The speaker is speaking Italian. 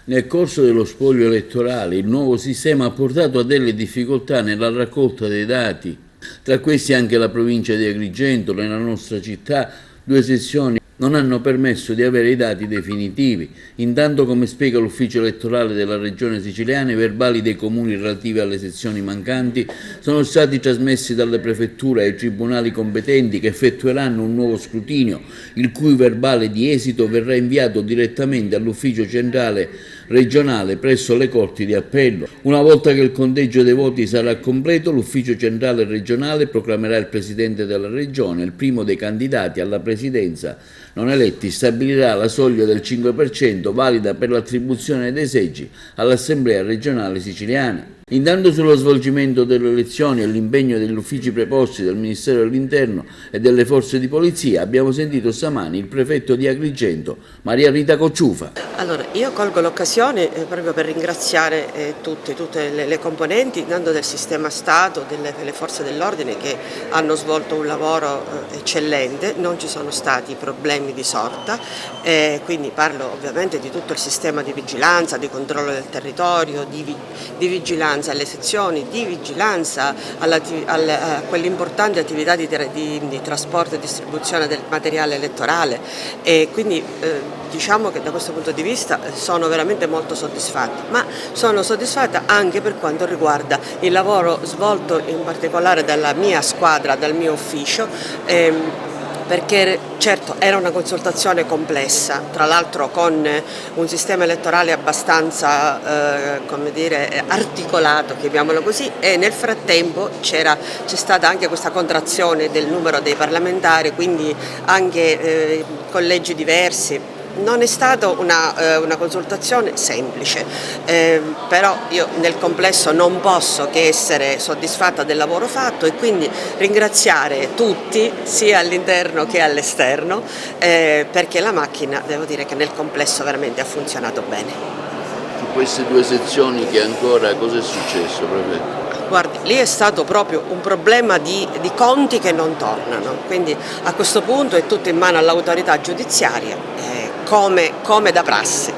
Nel corso dello spoglio elettorale il nuovo sistema ha portato a delle difficoltà nella raccolta dei dati, tra questi anche la provincia di Agrigento. Nella nostra città 2 sezioni non hanno permesso di avere i dati definitivi. Intanto, come spiega l'ufficio elettorale della regione siciliana, i verbali dei comuni relativi alle sezioni mancanti sono stati trasmessi dalle prefetture ai tribunali competenti, che effettueranno un nuovo scrutinio, il cui verbale di esito verrà inviato direttamente all'ufficio centrale regionale presso le corti di appello. Una volta che il conteggio dei voti sarà completo, l'ufficio centrale regionale proclamerà il presidente della regione. Il primo dei candidati alla presidenza non eletti stabilirà la soglia del 5% valida per l'attribuzione dei seggi all'Assemblea regionale siciliana. Intanto, sullo svolgimento delle elezioni e l'impegno degli uffici preposti del Ministero dell'Interno e delle forze di polizia, abbiamo sentito stamani il prefetto di Agrigento, Maria Rita Cocciufa. Allora, io colgo l'occasione proprio per ringraziare tutte le componenti, intanto del sistema Stato, delle forze dell'ordine, che hanno svolto un lavoro eccellente. Non ci sono stati problemi di sorta, quindi parlo ovviamente di tutto il sistema di vigilanza, di controllo del territorio, di vigilanza alle sezioni, di vigilanza a quell'importante attività di trasporto e distribuzione del materiale elettorale, e quindi diciamo che da questo punto di vista sono veramente molto soddisfatta, ma sono soddisfatta anche per quanto riguarda il lavoro svolto in particolare dalla mia squadra, dal mio ufficio, perché certo era una consultazione complessa, tra l'altro con un sistema elettorale abbastanza articolato, chiamiamolo così, e nel frattempo c'è stata anche questa contrazione del numero dei parlamentari, quindi anche collegi diversi. Non è stata una consultazione semplice, però io nel complesso non posso che essere soddisfatta del lavoro fatto, e quindi ringraziare tutti, sia all'interno che all'esterno, perché la macchina, devo dire che nel complesso veramente ha funzionato bene. Su queste 2 sezioni che ancora, cosa è successo, prefetto? Guardi, lì è stato proprio un problema di conti che non tornano, quindi a questo punto è tutto in mano all'autorità giudiziaria, come da prassi.